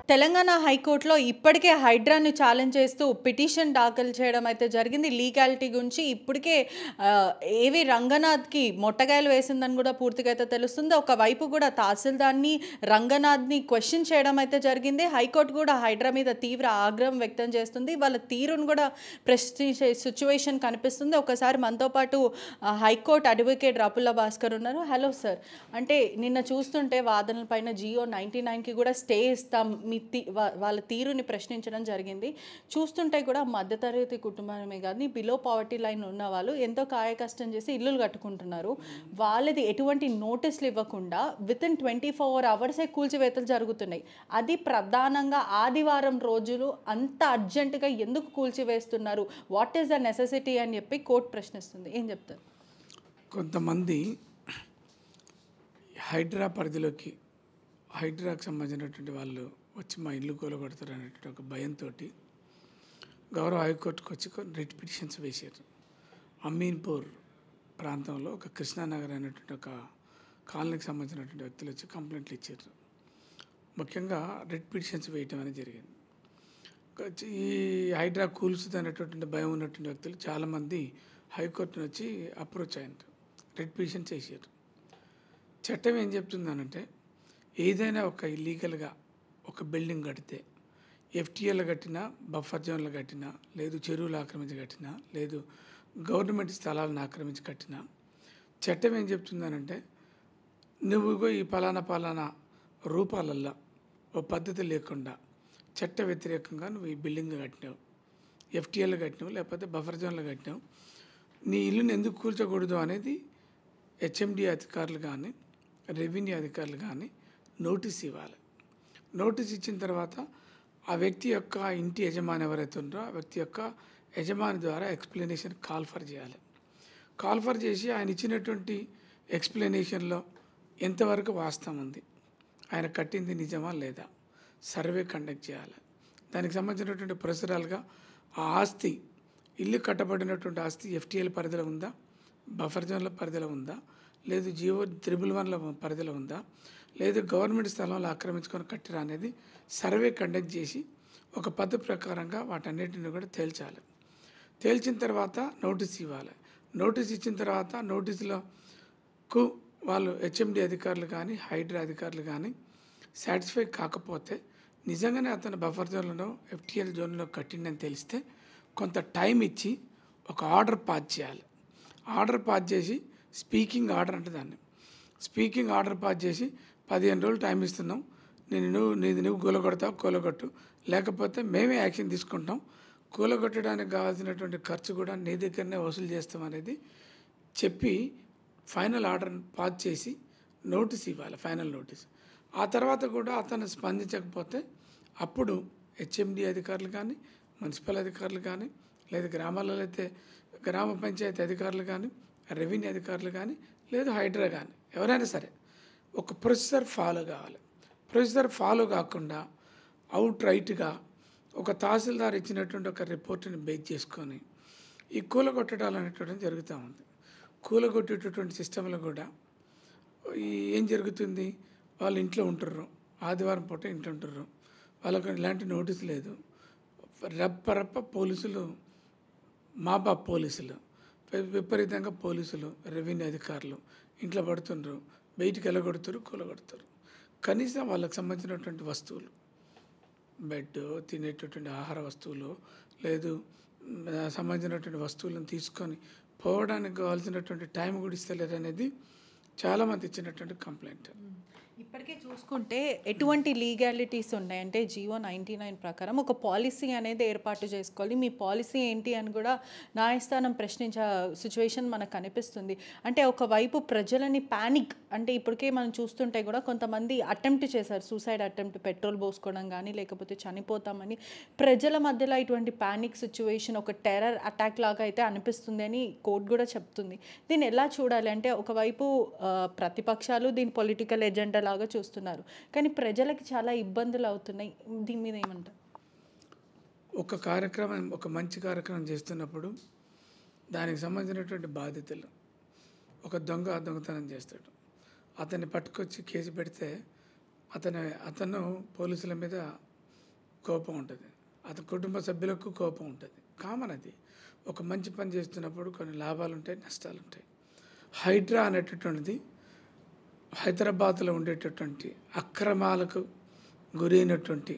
తెలంగాణ హైకోర్టులో ఇప్పటికే హైడ్రాని ఛాలెంజ్ చేస్తూ పిటిషన్ దాఖలు చేయడం అయితే జరిగింది. లీగాలిటీ గురించి ఇప్పటికే ఏవి రంగనాథ్‌కి మొట్టగాయలు వేసిందని కూడా పూర్తిగా అయితే తెలుస్తుంది. ఒకవైపు కూడా తహసీల్దార్‌ని, రంగనాథ్‌ని క్వెషన్ చేయడం అయితే జరిగింది. హైకోర్టు కూడా హైడ్రా మీద తీవ్ర ఆగ్రహం వ్యక్తం చేస్తుంది. వాళ్ళ తీరును కూడా ప్రశ్నించే సిట్యుయేషన్ కనిపిస్తుంది. ఒకసారి మనతో పాటు హైకోర్టు అడ్వకేట్ రాపుల్ల భాస్కర్ ఉన్నారు. Hello sir. అంటే నిన్న చూస్తుంటే వాదనల పైన జియో 99కి కూడా స్టే ఇస్తాం వాళ్ళ తీరుని ప్రశ్నించడం జరిగింది. చూస్తుంటే కూడా మధ్యతరగతి కుటుంబమే కానీ బిలో పావర్టీ లైన్ ఉన్న వాళ్ళు ఎంతో కాయకష్టం చేసి ఇల్లులు కట్టుకుంటున్నారు. వాళ్ళది ఎటువంటి నోటీసులు ఇవ్వకుండా వితిన్ 24 అవర్సే కూల్చివేతలు జరుగుతున్నాయి. అది ప్రధానంగా ఆదివారం రోజులు అంత అర్జెంటుగా ఎందుకు కూల్చివేస్తున్నారు, వాట్ ఈస్ ద నెసెసిటీ అని చెప్పి కోర్టు ప్రశ్నిస్తుంది. ఏం చెప్తారు? కొంతమంది హైడ్రా పరిధిలోకి హైడ్రాకు సంబంధించినటువంటి వాళ్ళు వచ్చి మా ఇల్లు కూలగొడతారు అనేటువంటి ఒక భయంతో గౌరవ హైకోర్టుకు వచ్చి రిట్ పిటిషన్స్ వేశారు. అమీన్పూర్ ప్రాంతంలో ఒక కృష్ణానగర్ అనేటువంటి ఒక కాలనీకి సంబంధించినటువంటి వ్యక్తులు వచ్చి కంప్లైంట్లు ఇచ్చారు. ముఖ్యంగా రిట్ పిటిషన్స్ వేయటం అనేది జరిగింది. ఈ హైడ్రా కూల్చుది అనేటువంటి భయం ఉన్నటువంటి వ్యక్తులు చాలామంది హైకోర్టును వచ్చి అప్రోచ్ అయ్యారు, రిట్ పిటిషన్స్ వేసారు. చట్టం ఏం చెప్తుందనంటే ఏదైనా ఒక ఇల్లీగల్గా ఒక బిల్డింగ్ కడితే ఎఫ్టీఎల్ కట్టినా, బఫర్ జోన్లు కట్టినా, లేదు చెరువులు ఆక్రమించి కట్టినా, లేదు గవర్నమెంట్ స్థలాలను ఆక్రమించి కట్టినా చట్టం ఏం చెప్తుందనంటే నువ్వు ఈ పలానా రూపాలల్లో ఓ పద్ధతి లేకుండా చట్ట వ్యతిరేకంగా నువ్వు ఈ బిల్డింగ్ కట్టినావు, ఎఫ్టీఎల్ కట్టినావు, లేకపోతే బఫర్ జోన్లు కట్టినావు, నీ ఇల్లుని ఎందుకు కూల్చకూడదు అనేది హెచ్ఎండి అధికారులు కానీ రెవెన్యూ అధికారులు కానీ నోటీస్ ఇవ్వాలి. నోటీస్ ఇచ్చిన తర్వాత ఆ వ్యక్తి యొక్క ఇంటి యజమాని ఎవరైతే ఉన్నారో ఆ వ్యక్తి యొక్క యజమాని ద్వారా ఎక్స్ప్లెనేషన్ కాల్ఫర్ చేయాలి. కాల్ఫర్ చేసి ఆయన ఇచ్చినటువంటి ఎక్స్ప్లెనేషన్లో ఎంతవరకు వాస్తవం ఉంది, ఆయన కట్టింది నిజమా లేదా సర్వే కండక్ట్ చేయాలి. దానికి సంబంధించినటువంటి ప్రొసీజరల్గా ఆ ఆస్తి, ఇల్లు కట్టబడినటువంటి ఆస్తి ఎఫ్టీఎల్ పరిధిలో ఉందా, బఫర్ జోన్ల పరిధిలో ఉందా, లేదు జియో 111ల పరిధిలో ఉందా, లేదు గవర్నమెంట్ స్థలంలో ఆక్రమించుకొని కట్టిరా అనేది సర్వే కండక్ట్ చేసి ఒక పద్ధతి ప్రకారంగా వాటన్నిటిని కూడా తేల్చాలి. తేల్చిన తర్వాత నోటీస్ ఇవ్వాలి. నోటీస్ ఇచ్చిన తర్వాత నోటీసులకు వాళ్ళు హెచ్ఎండి అధికారులు కానీ హైడ్రా అధికారులు కానీ సాటిస్ఫై కాకపోతే నిజంగానే అతను బఫర్ జోన్లలో ఎఫ్టీఎల్ జోన్లో కట్టిందని తెలిస్తే కొంత టైం ఇచ్చి ఒక ఆర్డర్ పాస్ చేయాలి. ఆర్డర్ పాస్ చేసి స్పీకింగ్ ఆర్డర్ అంటే దాన్ని స్పీకింగ్ ఆర్డర్ పాస్ చేసి 15 రోజులు టైం ఇస్తున్నాం, నువ్వు కూలగొట్టు, లేకపోతే మేమే యాక్షన్ తీసుకుంటాం, కూలగొట్టడానికి కావాల్సినటువంటి ఖర్చు కూడా నీ దగ్గరనే వసూలు చేస్తాం అనేది చెప్పి ఫైనల్ ఆర్డర్ పాస్ చేసి నోటీస్ ఇవ్వాలి, ఫైనల్ నోటీస్. ఆ తర్వాత కూడా అతను స్పందించకపోతే అప్పుడు హెచ్ఎండి అధికారులు కానీ మున్సిపల్ అధికారులు కానీ లేదా గ్రామాలలో అయితే గ్రామ పంచాయతీ అధికారులు కానీ రెవెన్యూ అధికారులు కానీ లేదు హైడ్రా కానీ ఎవరైనా సరే ఒక ప్రొసీజర్ ఫాలో కావాలి. ప్రొసీజర్ ఫాలో కాకుండా అవుట్ రైట్గా ఒక తహసీల్దార్ ఇచ్చినటువంటి ఒక రిపోర్ట్ని బేస్ చేసుకొని ఈ కూలగొట్టడాలు అనేటువంటి జరుగుతూ ఉంది. కూలగొట్టేటటువంటి సిస్టంలో కూడా ఏం జరుగుతుంది, వాళ్ళు ఇంట్లో ఉంటుర్రు, ఆదివారం పూట ఇంట్లో ఉంటుర్రు, వాళ్ళకు ఇలాంటి నోటీస్ లేదు, రప్ప పోలీసులు మాబా పోలీసులు విపరీతంగా పోలీసులు రెవెన్యూ అధికారులు ఇంట్లో పడుతుండ్రు, బయటికి వెళ్ళగొడుతారు, కూలగొడతారు. కనీసం వాళ్ళకి సంబంధించినటువంటి వస్తువులు, బెడ్, తినేటటువంటి ఆహార వస్తువులు, లేదు సంబంధించినటువంటి వస్తువులను తీసుకొని పోవడానికి కావాల్సినటువంటి టైం కూడా ఇస్తలేరు అనేది చాలామంది ఇచ్చినటువంటి కంప్లైంట్. ఇప్పటికే చూసుకుంటే ఎటువంటి లీగాలిటీస్ ఉన్నాయంటే జియో 99 ప్రకారం ఒక పాలసీ అనేది ఏర్పాటు చేసుకోవాలి. మీ పాలసీ ఏంటి అని కూడా న్యాయస్థానం ప్రశ్నించే సిచ్యువేషన్ మనకు కనిపిస్తుంది. అంటే ఒకవైపు ప్రజలని ప్యానిక్, అంటే ఇప్పటికే మనం చూస్తుంటే కూడా కొంతమంది అటెంప్ట్ చేశారు, సూసైడ్ అటెంప్ట్, పెట్రోల్ పోసుకోవడం కానీ లేకపోతే చనిపోతామని. ప్రజల మధ్యలో ఇటువంటి ప్యానిక్ సిచ్యువేషన్ ఒక టెర్రర్ అటాక్ లాగా అయితే అనిపిస్తుంది అని కోర్టు కూడా చెప్తుంది. దీన్ని ఎలా చూడాలి అంటే ఒకవైపు ప్రతిపక్షాలు దీని పొలిటికల్ ఎజెండా లాగా చూస్తున్నారు, కానీ ప్రజలకి చాలా ఇబ్బందులు అవుతున్నాయి. దీని మీద ఏమంటారు? ఒక మంచి కార్యక్రమం చేస్తున్నప్పుడు దానికి సంబంధించినటువంటి బాధ్యతలు, ఒక దొంగతనం చేస్తాడు, అతన్ని పట్టుకొచ్చి కేసు పెడితే అతను పోలీసుల మీద కోపం ఉంటుంది, అతని కుటుంబ సభ్యులకు కోపం ఉంటుంది. కామన్ అది. ఒక మంచి పని చేస్తున్నప్పుడు కొన్ని లాభాలు ఉంటాయి, నష్టాలు ఉంటాయి. హైడ్రా అనేటటువంటిది హైదరాబాద్లో ఉండేటటువంటి అక్రమాలకు గురైనటువంటి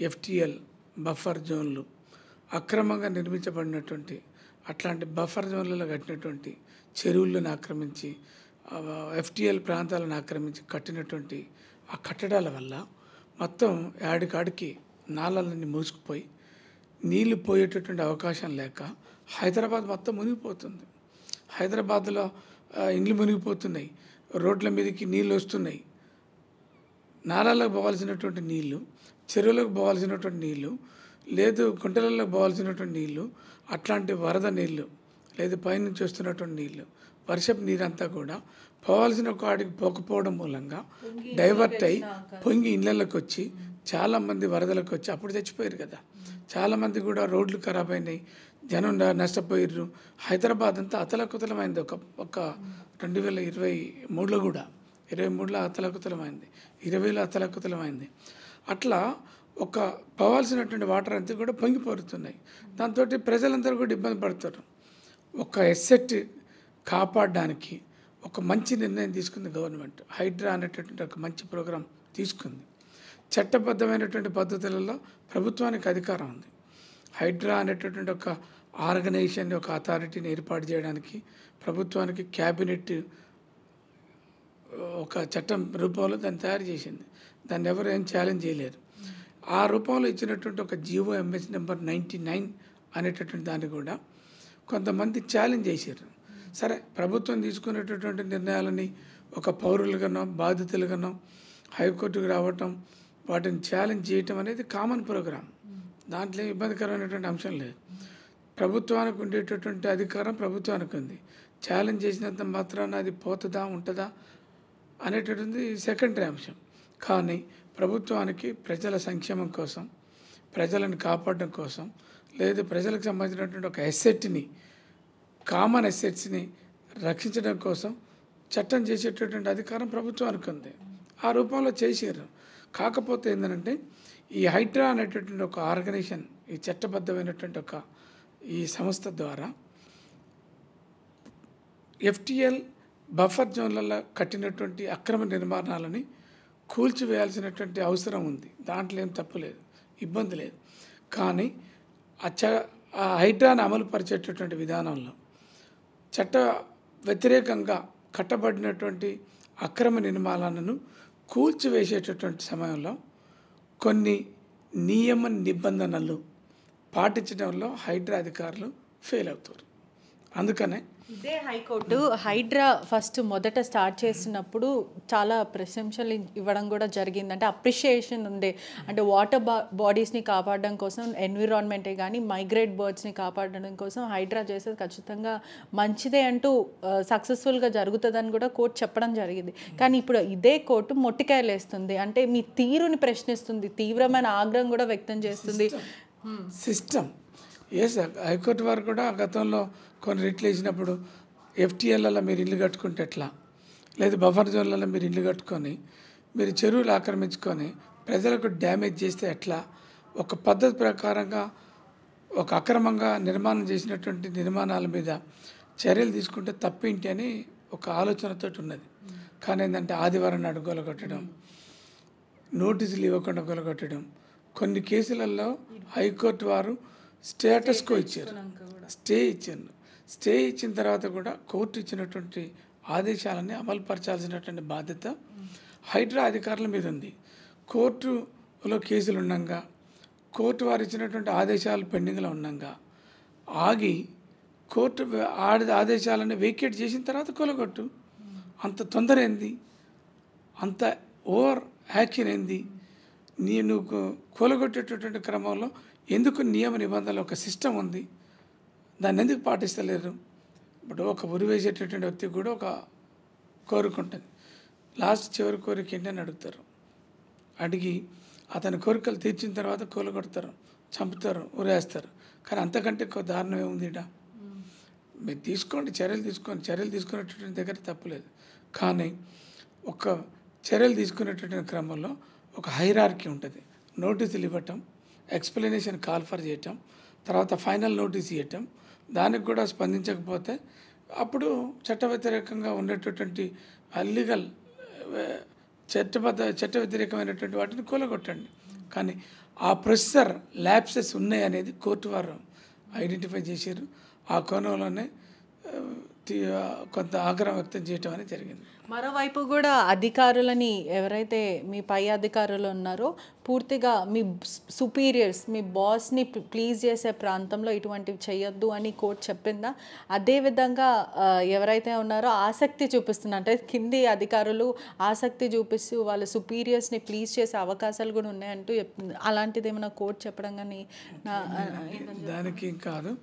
ఎఫ్టిఎల్ బఫర్ జోన్లు, అక్రమంగా నిర్మించబడినటువంటి అట్లాంటి బఫర్ జోన్లలో కట్టినటువంటి చెరువులను ఆక్రమించి ఎఫ్టిఎల్ ప్రాంతాలను ఆక్రమించి కట్టినటువంటి ఆ కట్టడాల వల్ల మొత్తం యాడికాడికి నాళాలన్నీ మూసుకుపోయి నీళ్లు పోయేటటువంటి అవకాశం లేక హైదరాబాద్ మొత్తం మునిగిపోతుంది. హైదరాబాద్లో ఇండ్లు మునిగిపోతున్నాయి, రోడ్ల మీదకి నీళ్ళు వస్తున్నాయి. నాలాలకు పోవాల్సినటువంటి నీళ్లు, చెరువులకు పోవాల్సినటువంటి నీళ్లు, లేదు గుంటలలో పోవాల్సినటువంటి నీళ్లు, అట్లాంటి వరద నీళ్లు, లేదు పైనుంచి వస్తున్నటువంటి నీళ్లు, వర్షపు నీరంతా కూడా పోవాల్సిన కాడికి పోకపోవడం మూలంగా డైవర్ట్ అయ్యి పొంగి ఇళ్ళకి వచ్చి చాలామంది వరదలకు వచ్చి అప్పుడు చచ్చిపోయారు కదా. చాలామంది కూడా రోడ్లు ఖరాబ్ అయినాయి, జనం నష్టపోయారు. హైదరాబాద్ అంతా అతలకుతలమైంది. ఒక 2023లో కూడా 23లో అతలకుతలమైంది, 20లో అతలకుతలమైంది. అట్లా ఒక పోవాల్సినటువంటి వాటర్ అంతా కూడా పొంగిపోరుతున్నాయి. దాంతో ప్రజలందరూ కూడా ఇబ్బంది పడతారు. ఒక ఎసెట్ కాపాడడానికి ఒక మంచి నిర్ణయం తీసుకుంది గవర్నమెంట్. హైడ్రా అనేటటువంటి ఒక మంచి ప్రోగ్రాం తీసుకుంది. చట్టబద్ధమైనటువంటి పద్ధతులలో ప్రభుత్వానికి అధికారం ఉంది. హైడ్రా అనేటటువంటి ఒక ఆర్గనైజేషన్, ఒక అథారిటీని ఏర్పాటు చేయడానికి ప్రభుత్వానికి క్యాబినెట్ ఒక చట్టం రూపంలో దాన్ని తయారు చేసింది. దాన్ని ఎవరు ఏం ఛాలెంజ్ చేయలేరు. ఆ రూపంలో ఇచ్చినటువంటి ఒక జీవో ఎంఎస్ నెంబర్ 99 అనేటటువంటి దాన్ని కూడా కొంతమంది ఛాలెంజ్ చేశారు. సరే, ప్రభుత్వం తీసుకునేటటువంటి నిర్ణయాలని ఒక పౌరులుగానో బాధితులుగానో హైకోర్టుకు రావటం, వాటిని ఛాలెంజ్ చేయటం అనేది కామన్ ప్రోగ్రాం. దాంట్లో ఇబ్బందికరమైనటువంటి అంశం లేదు. ప్రభుత్వానికి ఉండేటటువంటి అధికారం ప్రభుత్వానికి ఉంది. ఛాలెంజ్ చేసినంత మాత్రాన అది పోతుందా ఉంటుందా అనేటటువంటి సెకండరీ అంశం. కానీ ప్రభుత్వానికి ప్రజల సంక్షేమం కోసం, ప్రజలను కాపాడడం కోసం, లేదు ప్రజలకు సంబంధించినటువంటి ఒక ఎసెట్ని, కామన్ ఎసెట్స్ని రక్షించడం కోసం చట్టం చేసేటటువంటి అధికారం ప్రభుత్వానికి ఉంది. ఆ రూపంలో చేశారు. కాకపోతే ఏంటంటే ఈ హైడ్రా అనేటటువంటి ఒక ఆర్గనైజేషన్, ఈ చట్టబద్ధమైనటువంటి ఒక ఈ సంస్థ ద్వారా ఎఫ్టిఎల్ బఫర్ జోన్లలో కట్టినటువంటి అక్రమ నిర్మాణాలని కూల్చివేయాల్సినటువంటి అవసరం ఉంది. దాంట్లో ఏం తప్పులేదు, ఇబ్బంది లేదు. కానీ ఆ హైడ్రాను అమలు పరిచేటటువంటి విధానంలో చట్ట వ్యతిరేకంగా కట్టబడినటువంటి అక్రమ నిర్మాణాలను కూల్చివేసేటటువంటి సమయంలో కొన్ని నియమ నిబంధనలు పాటించడంలో హైడ్రా అధికారులు ఫెయిల్ అవుతారు. అందుకనే ఇదే హైకోర్టు హైడ్రా మొదట స్టార్ట్ చేసినప్పుడు చాలా ప్రశంసలు ఇవ్వడం కూడా జరిగింది. అంటే అప్రిషియేషన్ ఉంది. అంటే వాటర్ బాడీస్ని కాపాడడం కోసం, ఎన్విరాన్మెంటే కానీ మైగ్రేట్ బర్డ్స్ని కాపాడడం కోసం హైడ్రా చేసేది ఖచ్చితంగా మంచిదే అంటూ సక్సెస్ఫుల్గా జరుగుతుందని కూడా కోర్టు చెప్పడం జరిగింది. కానీ ఇప్పుడు ఇదే కోర్టు మొట్టికాయలు వేస్తుంది. అంటే మీ తీరుని ప్రశ్నిస్తుంది, తీవ్రమైన ఆగ్రహం కూడా వ్యక్తం చేస్తుంది. సిస్టమ్ హైకోర్టు వారు కూడా గతంలో కొన్ని రిట్లు వేసినప్పుడు ఎఫ్టిఎల్లలో మీరు ఇల్లు కట్టుకుంటే ఎట్లా, లేదు బఫర్ జోన్లలో మీరు ఇల్లు కట్టుకొని మీరు చెరువులు ఆక్రమించుకొని ప్రజలకు డ్యామేజ్ చేస్తే ఎట్లా, ఒక పద్ధతి ప్రకారంగా ఒక అక్రమంగా నిర్మాణం చేసినటువంటి నిర్మాణాల మీద చర్యలు తీసుకుంటే తప్పేంటి అని ఒక ఆలోచనతో ఉన్నది. కానీ ఏంటంటే ఆదివారం నాడు గొలగొట్టడం, నోటీసులు ఇవ్వకుండా గొలగొట్టడం, కొన్ని కేసులలో హైకోర్టు వారు స్టేటస్కో ఇచ్చారు, స్టే ఇచ్చిన తర్వాత కూడా కోర్టు ఇచ్చినటువంటి ఆదేశాలని అమలుపరచాల్సినటువంటి బాధ్యత హైడ్రా అధికారుల మీద ఉంది. కోర్టులో కేసులు ఉండగా, కోర్టు వారు ఇచ్చినటువంటి ఆదేశాలు పెండింగ్లో ఉండగా ఆగి కోర్టు ఆదేశాలను వేకేట్ చేసిన తర్వాత కూలగొట్టు. అంత తొందర ఏంది, అంత ఓవర్ యాక్షన్ ఏంది? నువ్వు కూలగొట్టేటటువంటి క్రమంలో ఎందుకు నియమ నిబంధనలు ఒక సిస్టమ్ ఉంది, దాన్ని ఎందుకు పాటిస్తలేరు? ఇప్పుడు ఒక ఉరి వేసేటటువంటి వ్యక్తికి కూడా ఒక కోరిక ఉంటుంది. చివరి కోరిక ఏంటని అడుగుతారు. అడిగి అతని కోరికలు తీర్చిన తర్వాత కూలగొడతారు, చంపుతారు, ఉరేస్తారు. కానీ అంతకంటే దారుణం ఏముంది? మీరు తీసుకోండి, చర్యలు తీసుకునేటటువంటి దగ్గర తప్పులేదు. కానీ చర్యలు తీసుకునేటటువంటి క్రమంలో ఒక హైరార్కీ ఉంటుంది. నోటీసులు ఇవ్వటం, ఎక్స్ప్లెనేషన్ కాల్ ఫర్ చేయటం, తర్వాత ఫైనల్ నోటీస్ ఇవ్వటం, దానికి కూడా స్పందించకపోతే అప్పుడు చట్ట వ్యతిరేకంగా ఉండేటటువంటి అల్లీగల్ చట్ట వ్యతిరేకమైనటువంటి వాటిని కూలగొట్టండి. కానీ ఆ ప్రొసెసర్ ల్యాప్సెస్ ఉన్నాయి అనేది కోర్టు వారు ఐడెంటిఫై చేశారు. ఆ కోణంలోనే కొంత ఆగ్రహం వ్యక్తం చేయటం అనేది జరిగింది. మరోవైపు కూడా అధికారులని ఎవరైతే మీ పై అధికారులు ఉన్నారో పూర్తిగా మీ సుపీరియర్స్ మీ బాస్ని ప్లీజ్ చేసే ప్రాంతంలో ఇటువంటివి చేయొద్దు అని కోర్టు చెప్పిందా? అదేవిధంగా ఎవరైతే ఉన్నారో ఆసక్తి చూపిస్తున్నారు అంటే కింది అధికారులు ఆసక్తి చూపిస్తూ వాళ్ళ సుపీరియర్స్ని ప్లీజ్ చేసే అవకాశాలు కూడా ఉన్నాయంటూ చెప్తుంది. అలాంటిది ఏమైనా కోర్టు చెప్పడం కానీ దానికి కాదు.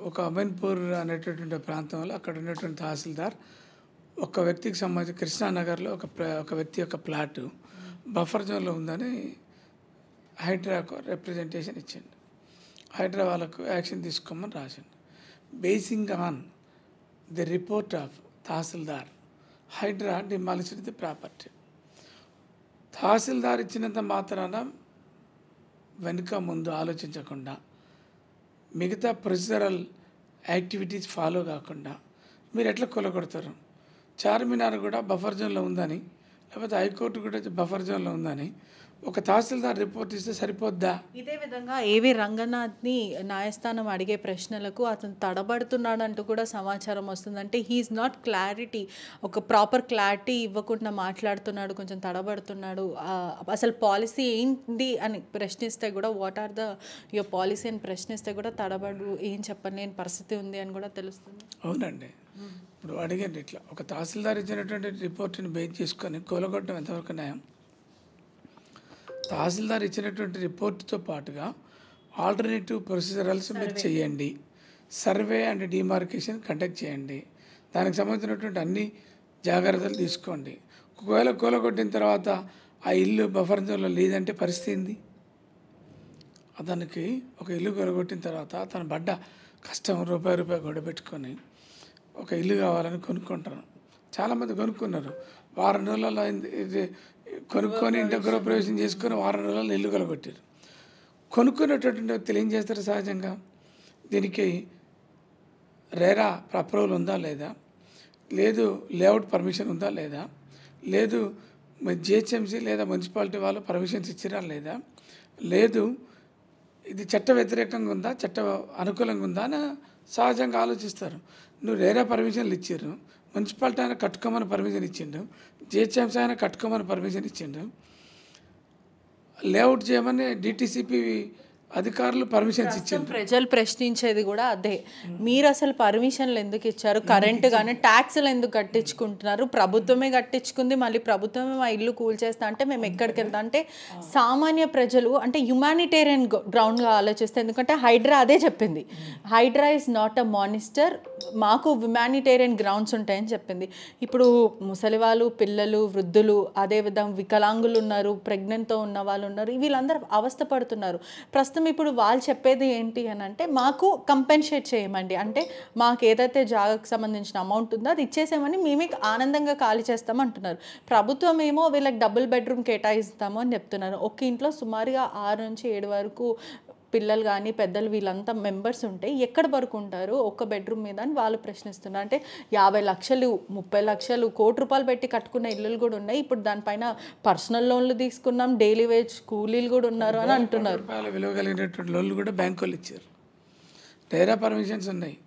ఒక అమీన్పూర్ అనేటటువంటి ప్రాంతంలో అక్కడ ఉన్నటువంటి తహసీల్దార్ ఒక వ్యక్తికి సంబంధించి కృష్ణానగర్లో ఒక వ్యక్తి యొక్క ప్లాటు బఫర్ జోన్లో ఉందని హైడ్రాకు రిప్రజెంటేషన్ ఇచ్చిండు. హైడ్రా వాళ్ళకు యాక్షన్ తీసుకోమని రాసిండు. Basing on the report of తహసీల్దార్, హైడ్రా డిమాలిష్డ్ ది ప్రాపర్టీ. తహసీల్దార్ ఇచ్చినంత మాత్రాన వెనుక ముందు ఆలోచించకుండా మిగతా ప్రొసీజరల్ యాక్టివిటీస్ ఫాలో కాకుండా మీరు ఎట్లా కొలగొడతారు? చార్మినార్ కూడా బఫర్ జోన్లో ఉందని, లేకపోతే హైకోర్టు కూడా బఫర్ జోన్లో ఉందని ఒక తహసీల్దార్ రిపోర్ట్ ఇస్తే సరిపోద్దా? ఇదే విధంగా ఏవి రంగనాథ్ని న్యాయస్థానం అడిగే ప్రశ్నలకు అతను తడబడుతున్నాడు అంటూ కూడా సమాచారం వస్తుంది. అంటే హీఈస్ నాట్ క్లారిటీ, ఒక ప్రాపర్ క్లారిటీ ఇవ్వకుండా మాట్లాడుతున్నాడు, కొంచెం తడబడుతున్నాడు. అసలు పాలసీ ఏంటి అని ప్రశ్నిస్తే కూడా what are the your policy అని ప్రశ్నిస్తే కూడా తడబడు, ఏం చెప్పలేని పరిస్థితి ఉంది అని కూడా తెలుస్తుంది. అవునండి. ఇప్పుడు అడిగండి ఇట్లా ఒక తహసీల్దార్ ఇచ్చినటువంటి రిపోర్ట్ని బేస్ చేసుకొని కూలగొట్టడం ఎంతవరకు న్యాయం? తహసీల్దార్ ఇచ్చినటువంటి రిపోర్ట్తో పాటుగా ఆల్టర్నేటివ్ ప్రొసీజరల్స్ మీరు చేయండి, సర్వే అండ్ డిమార్కేషన్ కండక్ట్ చేయండి, దానికి సంబంధించినటువంటి అన్ని జాగ్రత్తలు తీసుకోండి. ఒకవేళ కూలగొట్టిన తర్వాత ఆ ఇల్లు బఫర్ జోన్లో లేదంటే పరిస్థితి ఏంది? అతనికి ఒక ఇల్లు కూలగొట్టిన తర్వాత తను పడ్డ కష్టం రూపాయి గొడబెట్టుకొని ఒక ఇల్లు కావాలని కొనుక్కుంటారు. చాలామంది కొనుక్కున్నారు. వారం రోజులలో కొనుక్కొని ఇంటి గృహప్రవేశం చేసుకొని వారం రోజులలో ఇల్లు కొలగొట్టారు. కొనుక్కునేటటువంటి వ్యక్తులు ఏం చేస్తారు? సహజంగా దీనికి రేరా అప్రూవల్ ఉందా లేదా, లేదు లేఅవుట్ పర్మిషన్ ఉందా లేదా, లేదు జిహెచ్ఎంసీ లేదా మున్సిపాలిటీ వాళ్ళు పర్మిషన్స్ ఇచ్చిరా లేదా, లేదు ఇది చట్ట వ్యతిరేకంగా ఉందా, చట్ట అనుకూలంగా ఉందా అని సహజంగా ఆలోచిస్తారు. నువ్వు రేరా పర్మిషన్లు ఇచ్చారు, మున్సిపాలిటీ ఆయన కట్టుకోమని పర్మిషన్ ఇచ్చిండు, జిహెచ్ఎంసీ ఆయన కట్టుకోమని పర్మిషన్ ఇచ్చిండు, లేఅవుట్ చేయమని డిటిసిపి అధికారులు పర్మిషన్స్ ఇచ్చింది. ప్రజలు ప్రశ్నించేది కూడా అదే, మీరు అసలు పర్మిషన్లు ఎందుకు ఇచ్చారు, కరెంటు కానీ ట్యాక్స్లు ఎందుకు కట్టించుకుంటున్నారు, ప్రభుత్వమే కట్టించుకుంది మళ్ళీ ప్రభుత్వమే మా ఇల్లు కూల్చేస్తా అంటే మేము ఎక్కడికి వెళ్తాం అంటే సామాన్య ప్రజలు అంటే హ్యుమానిటేరియన్ గ్రౌండ్గా ఆలోచిస్తే, ఎందుకంటే హైడ్రా అదే చెప్పింది, Hydraa is not a monster, మాకు హ్యుమానిటేరియన్ గ్రౌండ్స్ ఉంటాయని చెప్పింది. ఇప్పుడు ముసలి వాళ్ళు, పిల్లలు, వృద్ధులు, అదేవిధంగా వికలాంగులు ఉన్నారు, ప్రెగ్నెంట్తో ఉన్న వాళ్ళు ఉన్నారు, వీళ్ళందరూ అవస్థ పడుతున్నారు. ప్రస్తుతం ఇప్పుడు వాళ్ళు చెప్పేది ఏంటి అని అంటే మాకు కంపెన్సేట్ చేయమండి, అంటే మాకు ఏదైతే జాగాకు సంబంధించిన అమౌంట్ ఉందో అది ఇచ్చేసామని మేమే ఆనందంగా ఖాళీ చేస్తాం అంటున్నారు. ప్రభుత్వం ఏమో వీళ్ళకి డబుల్ బెడ్రూమ్ కేటాయిస్తాము అని చెప్తున్నారు. ఒక ఇంట్లో సుమారుగా 6 నుంచి 7 వరకు పిల్లలు కానీ పెద్దలు వీళ్ళంతా మెంబర్స్ ఉంటే ఎక్కడ పడుకుంటారు ఒక్క బెడ్రూమ్ మీద అని వాళ్ళు ప్రశ్నిస్తున్నారు. అంటే 50 లక్షలు 30 లక్షలు కోటి రూపాయలు పెట్టి కట్టుకున్న ఇల్లులు కూడా ఉన్నాయి. ఇప్పుడు దానిపైన పర్సనల్ లోన్లు తీసుకున్నాం, డైలీ వేజ్ కూలీలు కూడా ఉన్నారు అని అంటున్నారు. విలువ కలిగినటువంటి లోన్లు కూడా బ్యాంకులు ఇచ్చారు, డైరా పర్మిషన్స్ ఉన్నాయి.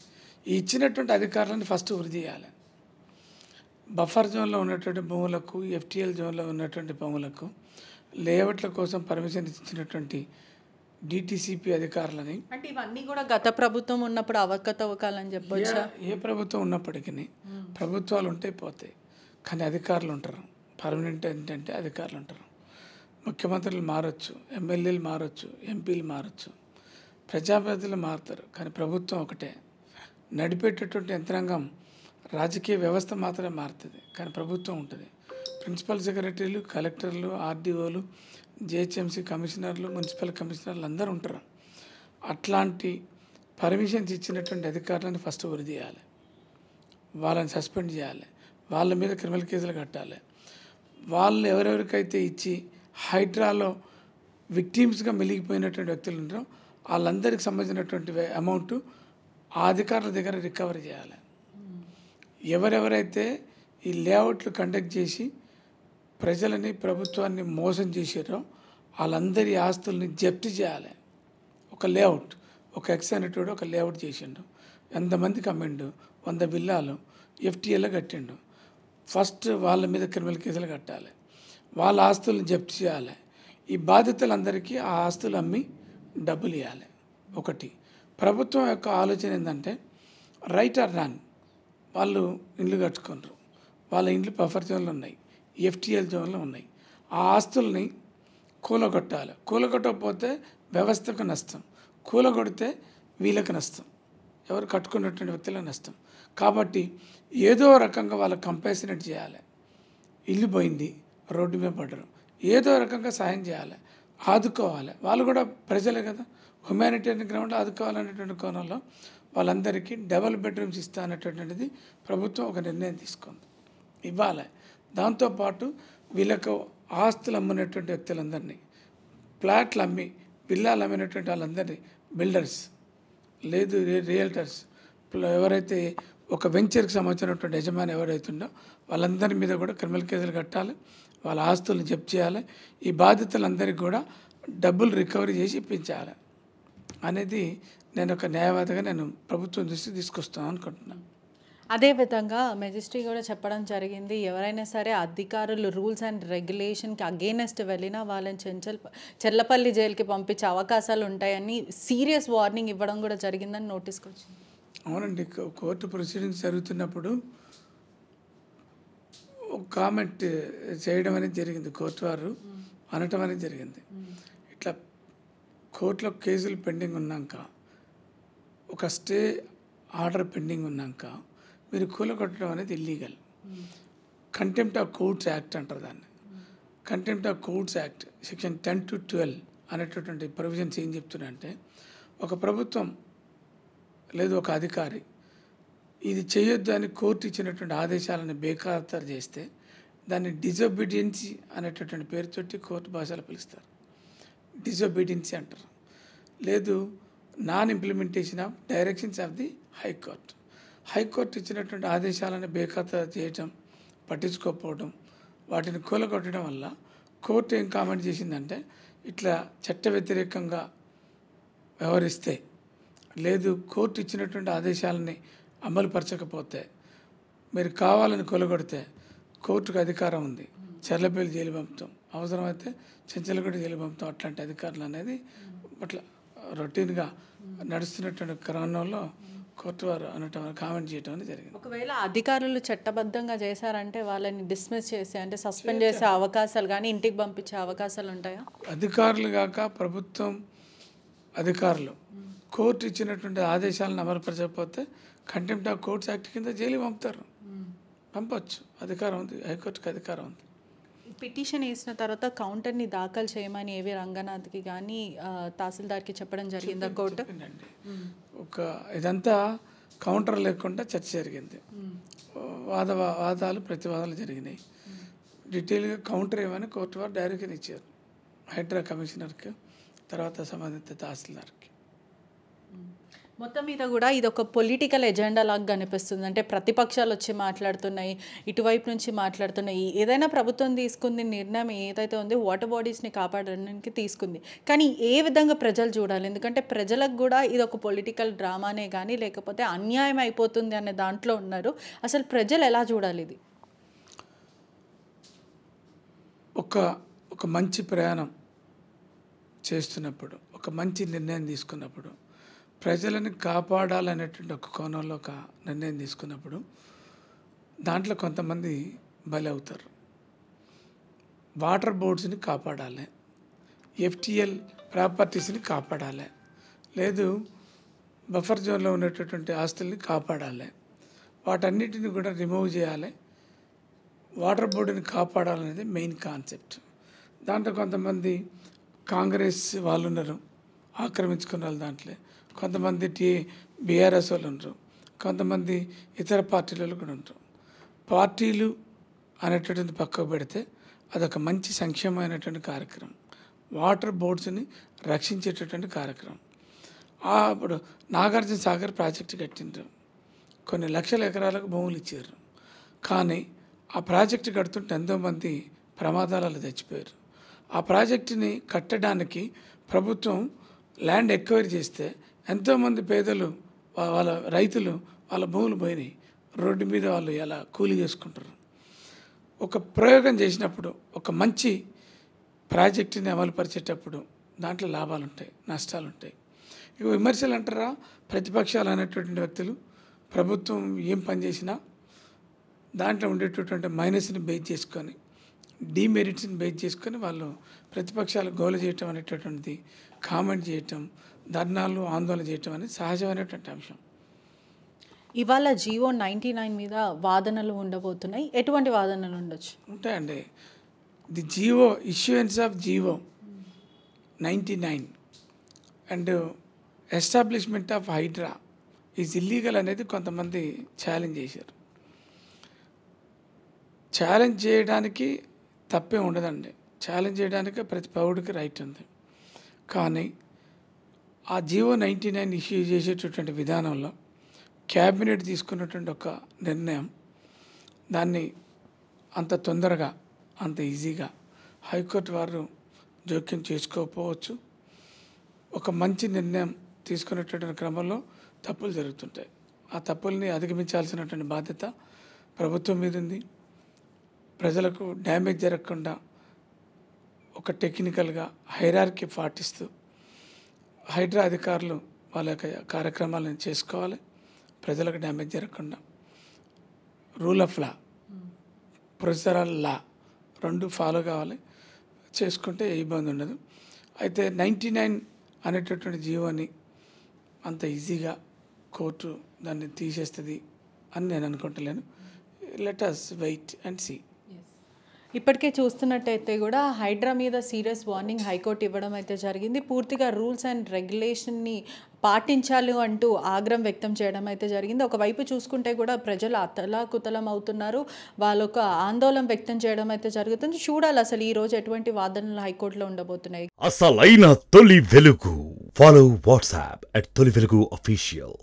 ఈ ఇచ్చినటువంటి అధికారులను ఫస్ట్ వృద్ధి చేయాలి. బఫర్ జోన్లో ఉన్నటువంటి భూములకు, ఎఫ్టీఎల్ జోన్లో ఉన్నటువంటి భూములకు లేఅవుట్ల కోసం పర్మిషన్ ఇచ్చినటువంటి డిటిసిపి అధికారులని, అంటే ఇవన్నీ కూడా గత ప్రభుత్వం ఉన్నప్పుడు అవకతవకాలని చెప్పొచ్చా? ఏ ప్రభుత్వం ఉన్నప్పటికీ ప్రభుత్వాలు ఉంటే పోతాయి, కానీ అధికారులు ఉంటారు. పర్మనెంట్ ఏంటంటే అధికారులు ఉంటారు. ముఖ్యమంత్రులు మారచ్చు, ఎమ్మెల్యేలు మారచ్చు, ఎంపీలు మారచ్చు, ప్రజాప్రతినిధులు మారుతారు, కానీ ప్రభుత్వం ఒకటే. నడిపేటటువంటి యంత్రాంగం రాజకీయ వ్యవస్థ మాత్రమే మారుతుంది, కానీ ప్రభుత్వం ఉంటుంది. ప్రిన్సిపల్ సెక్రటరీలు, కలెక్టర్లు, ఆర్డీఓలు, జిహెచ్ఎంసీ కమిషనర్లు, మున్సిపల్ కమిషనర్లు అందరూ ఉంటారు. అట్లాంటి పర్మిషన్స్ ఇచ్చినటువంటి అధికారులను ఫస్ట్ వృద్ధి చేయాలి, వాళ్ళని సస్పెండ్ చేయాలి, వాళ్ళ మీద క్రిమినల్ కేసులు కట్టాలి. వాళ్ళు ఎవరెవరికైతే ఇచ్చి హైడ్రాలో విక్టిమ్స్గా మెలిగిపోయినటువంటి వ్యక్తులు ఉంటారో వాళ్ళందరికీ సంబంధించినటువంటి అమౌంట్ ఆ అధికారుల దగ్గర రికవరీ చేయాలి. ఎవరెవరైతే ఈ లేఅవుట్లు కండక్ట్ చేసి ప్రజలని ప్రభుత్వాన్ని మోసం చేసారో వాళ్ళందరి ఆస్తుల్ని జప్తు చేయాలి. ఒక లేఅవుట్ ఒక ఎక్స్ అనేటోడు ఒక లేఅవుట్ చేసిండు, ఎంతమందికి అమ్మిండు, 100 విల్లాలు ఎఫ్టీఏలో కట్టిండు. ఫస్ట్ వాళ్ళ మీద క్రిమినల్ కేసులు కట్టాలి, వాళ్ళ ఆస్తులను జప్తు చేయాలి. ఈ బాధితులందరికీ ఆ ఆస్తులు అమ్మి డబ్బులు ఇవ్వాలి. ఒకటి ప్రభుత్వం యొక్క ఆలోచన ఏంటంటే రైట్ ఆర్ రాంగ్, వాళ్ళు ఇండ్లు కట్టుకున్నారు, వాళ్ళ ఇండ్లు బఫర్ జోన్లు ఉన్నాయి, ఎఫ్టీఎల్ జోన్లు ఉన్నాయి, ఆ ఆస్తుల్ని కూలగొట్టాలి. కూలగొట్టకపోతే వ్యవస్థకు నష్టం, కూలగొడితే వీళ్ళకి నష్టం, ఎవరు కట్టుకున్నటువంటి వ్యక్తులకు నష్టం. కాబట్టి ఏదో రకంగా వాళ్ళకి కంపల్సరేట్ చేయాలి. ఇల్లు పోయింది, రోడ్డు మీద పడ్డరు, ఏదో రకంగా సాయం చేయాలి, ఆదుకోవాలి. వాళ్ళు కూడా ప్రజలే కదా, హ్యుమానిటేరియన్ గ్రౌండ్లో ఆదుకోవాలనేటువంటి కోణంలో వాళ్ళందరికీ డబుల్ బెడ్రూమ్స్ ఇస్తా అనేటువంటిది ప్రభుత్వం ఒక నిర్ణయం తీసుకుంది, ఇవ్వాలి. దాంతోపాటు వీళ్ళకు ఆస్తులు అమ్మినటువంటి వ్యక్తులందరినీ, ఫ్లాట్లు అమ్మి విల్లాలు అమ్మినటువంటి వాళ్ళందరినీ, బిల్డర్స్ లేదు రియల్టర్స్, ఎవరైతే ఒక వెంచర్కి సంబంధించినటువంటి యజమాని ఎవరైతుండో వాళ్ళందరి మీద కూడా క్రిమినల్ కేసులు కట్టాలి, వాళ్ళ ఆస్తులను జప్తు చేయాలి. ఈ బాధితులందరికీ కూడా డబ్బులు రికవరీ చేసి ఇప్పించాలి అనేది నేను ఒక న్యాయవాదిగా నేను ప్రభుత్వం దృష్టికి తీసుకొస్తాను అనుకుంటున్నాను. అదేవిధంగా మెజిస్ట్రీ కూడా చెప్పడం జరిగింది, ఎవరైనా సరే అధికారులు రూల్స్ అండ్ రెగ్యులేషన్కి అగేనెస్ట్ వెళ్ళినా వాళ్ళని చెర్లపల్లి జైలుకి పంపించే అవకాశాలు ఉంటాయని సీరియస్ వార్నింగ్ ఇవ్వడం కూడా జరిగిందని నోటీస్కి వచ్చింది. అవునండి, కోర్టు ప్రొసీడింగ్స్ జరుగుతున్నప్పుడు ఒక కామెంట్ చేయడం అనేది జరిగింది, కోర్టు వారు అనటం అనేది జరిగింది. ఇట్లా కోర్టులో కేసులు పెండింగ్ ఉన్నాక, ఒక స్టే ఆర్డర్ పెండింగ్ ఉన్నాక మీరు కూలగొట్టడం అనేది illegal. Contempt of courts act అంటారు దాన్ని. Contempt of courts act section 10 to 12 అనేటటువంటి ప్రొవిజన్స్ ఏం చెప్తున్నాయంటే, ఒక ప్రభుత్వం లేదు ఒక అధికారి ఇది చేయొద్దు అని కోర్టు ఇచ్చినటువంటి ఆదేశాలను బేఖాతరు చేస్తే దాన్ని డిజొబీడియన్సీ అనేటటువంటి పేరుతోటి కోర్టు భాషలో పిలుస్తారు, డిజొబీడియన్సీ అంటారు. లేదు non implementation of directions of the high court, high court ఇచ్చినటువంటి ఆదేశాలను బేఖాతరు చేయటం, పట్టించుకోకపోవడం, వాటిని కూలగొట్టడం వల్ల కోర్టు ఏం కామెంట్ చేసిందంటే, ఇట్లా చట్ట వ్యతిరేకంగా వ్యవహరిస్తే లేదు కోర్టు ఇచ్చినటువంటి ఆదేశాలని అమలుపరచకపోతే, మీరు కావాలని కూలగొడితే కోర్టుకు అధికారం ఉంది, చెర్లపల్లి జైలు పంపుతాం, అవసరమైతే చెంచలగూడ జైలు పంపుతాం. అట్లాంటి అధికారులు అనేది అట్లా రొటీన్గా నడుస్తున్నటువంటి క్రమంలో కోర్టు వారు అనటం కామెంట్ చేయటం అనేది జరిగింది. ఒకవేళ అధికారులు చట్టబద్ధంగా చేశారంటే వాళ్ళని డిస్మిస్ చేసి అంటే సస్పెండ్ చేసే అవకాశాలు కానీ ఇంటికి పంపించే అవకాశాలు ఉంటాయా? అధికారులు కాక ప్రభుత్వం అధికారులు కోర్టు ఇచ్చినటువంటి ఆదేశాలను అమలుపరచకపోతే కంటెంప్ట్ ఆఫ్ కోర్ట్స్ యాక్ట్ కింద జైలు పంపుతారు, పంపవచ్చు, అధికారం ఉంది, హైకోర్టుకి అధికారం ఉంది. పిటిషన్ వేసిన తర్వాత కౌంటర్ని దాఖలు చేయమని ఏవి రంగనాథ్కి కానీ తహసీల్దార్కి చెప్పడం జరిగిందా కోర్టు? ఒక ఇదంతా కౌంటర్ లేకుండా చర్చ జరిగింది, వాదాలు ప్రతివాదాలు జరిగినాయి. డీటెయిల్గా కౌంటర్ ఏమని కోర్టు వారు డైరెక్షన్ ఇచ్చారు హైడ్రా కమిషనర్కి, తర్వాత సంబంధిత తహసీల్దార్కి. మొత్తం మీద కూడా ఇది ఒక పొలిటికల్ ఎజెండా లాగా కనిపిస్తుంది. అంటే ప్రతిపక్షాలు వచ్చి మాట్లాడుతున్నాయి, ఇటువైపు నుంచి మాట్లాడుతున్నాయి. ఏదైనా ప్రభుత్వం తీసుకుంది నిర్ణయం ఏదైతే ఉందో వాటర్ బాడీస్ని కాపాడడానికి తీసుకుంది, కానీ ఏ విధంగా ప్రజలు చూడాలి? ఎందుకంటే ప్రజలకు కూడా ఇది ఒక పొలిటికల్ డ్రామానే కానీ లేకపోతే అన్యాయం అయిపోతుంది అనే దాంట్లో ఉన్నారు. అసలు ప్రజలు ఎలా చూడాలి ఇది? ఒక మంచి ప్రయాణం చేస్తున్నప్పుడు, ఒక మంచి నిర్ణయం తీసుకున్నప్పుడు, ప్రజలను కాపాడాలనేటువంటి ఒక కోణంలో ఒక నిర్ణయం తీసుకున్నప్పుడు దాంట్లో కొంతమంది బలి అవుతారు. వాటర్ బోర్డ్స్ని కాపాడాలి, ఎఫ్టీఎల్ ప్రాపర్టీస్ని కాపాడాలి, లేదు బఫర్ జోన్లో ఉన్నటువంటి ఆస్తుల్ని కాపాడాలి, వాటన్నిటిని కూడా రిమూవ్ చేయాలి, వాటర్ బోర్డుని కాపాడాలనేది మెయిన్ కాన్సెప్ట్. దాంట్లో కొంతమంది కాంగ్రెస్ వాళ్ళు ఉన్నారు, ఆక్రమించుకున్న వాళ్ళు, దాంట్లో కొంతమంది బీఆర్ఎస్ వాళ్ళు ఉంటారు, కొంతమంది ఇతర పార్టీలలో కూడా ఉంటారు. పార్టీలు అనేటటువంటి పక్కకు పెడితే అదొక మంచి సంక్షేమమైనటువంటి కార్యక్రమం. వాటర్ బోర్డ్స్ని రక్షించేటటువంటి కార్యక్రమం. ఇప్పుడు నాగార్జున సాగర్ ప్రాజెక్టు కట్టిండ్రు, కొన్ని లక్షల ఎకరాలకు భూములు ఇచ్చారు. కానీ ఆ ప్రాజెక్టు కడుతుంటే ఎంతోమంది ప్రమాదాలలో చచ్చిపోయారు. ఆ ప్రాజెక్టుని కట్టడానికి ప్రభుత్వం ల్యాండ్ ఎక్వైరీ చేస్తే ఎంతోమంది పేదలు వాళ్ళ రైతులు వాళ్ళ భూములు పోయినాయి. రోడ్డు మీద వాళ్ళు ఎలా కూలి చేసుకుంటారు. ఒక ప్రయోగం చేసినప్పుడు, ఒక మంచి ప్రాజెక్టుని అమలుపరిచేటప్పుడు దాంట్లో లాభాలు ఉంటాయి, నష్టాలు ఉంటాయి. ఇక విమర్శలు అంటారా, ప్రతిపక్షాలు అనేటటువంటి వ్యక్తులు ప్రభుత్వం ఏం పని చేసినా దాంట్లో ఉండేటటువంటి మైనస్ని బేస్ చేసుకొని, డీమెరిట్స్ని బేస్ చేసుకొని వాళ్ళు ప్రతిపక్షాలు గోల చేయటం అనేటటువంటిది, కామెంట్ చేయటం, ధర్నాలు ఆందోళన చేయటం అనేది సహజమైనటువంటి అంశం. ఇవాళ జియో 99 మీద వాదనలు ఉండబోతున్నాయి. ఎటువంటి వాదనలు ఉండొచ్చు? ఉంటాయండి. The GO issuance of GO 99 and establishment of Hydraa is illegal అనేది కొంతమంది ఛాలెంజ్ చేశారు. ఛాలెంజ్ చేయడానికి తప్పే ఉండదండి. ఛాలెంజ్ చేయడానికి ప్రతి పౌరుడికి రైట్ ఉంది. కానీ ఆ జియో 99 ఇష్యూ చేసేటటువంటి విధానంలో క్యాబినెట్ తీసుకున్నటువంటి ఒక నిర్ణయం, దాన్ని అంత తొందరగా అంత ఈజీగా హైకోర్టు వారు జోక్యం చేసుకోకపోవచ్చు. ఒక మంచి నిర్ణయం తీసుకునేటటువంటి క్రమంలో తప్పులు జరుగుతుంటాయి. ఆ తప్పుల్ని అధిగమించాల్సినటువంటి బాధ్యత ప్రభుత్వం మీద ఉంది. ప్రజలకు డ్యామేజ్ జరగకుండా ఒక టెక్నికల్గా హైరార్కీ పాటిస్తూ హైడ్రా అధికారులు వాళ్ళ యొక్క కార్యక్రమాలను చేసుకోవాలి. ప్రజలకు డ్యామేజ్ జరగకుండా రూల్ ఆఫ్ లా, ప్రొసీజరల్ లా రెండు ఫాలో కావాలి. చేసుకుంటే ఏ ఇబ్బంది ఉండదు. అయితే 99 అనేటటువంటి జీవోని అంత ఈజీగా కోర్టు దాన్ని తీసేస్తుంది అని నేను అనుకుంటలేను. Let us wait and see. ఇప్పటికే చూస్తున్నట్టయితే కూడా హైడ్రా మీద సీరియస్ వార్నింగ్ హైకోర్టు ఇవ్వడం అయితే జరిగింది. పూర్తిగా రూల్స్ అండ్ రెగ్యులేషన్ని పాటించాలి అంటూ ఆగ్రహం వ్యక్తం చేయడం అయితే జరిగింది. ఒకవైపు చూసుకుంటే కూడా ప్రజలు అతలాకుతలం అవుతున్నారు, వాళ్ళొక ఆందోళన వ్యక్తం చేయడం అయితే జరుగుతుంది. చూడాలి అసలు ఈ రోజు ఎటువంటి వాదనలు హైకోర్టులో ఉండబోతున్నాయి. అసలైన తొలి వెలుగు. ఫాలో వాట్సాప్ @తొలి వెలుగు official.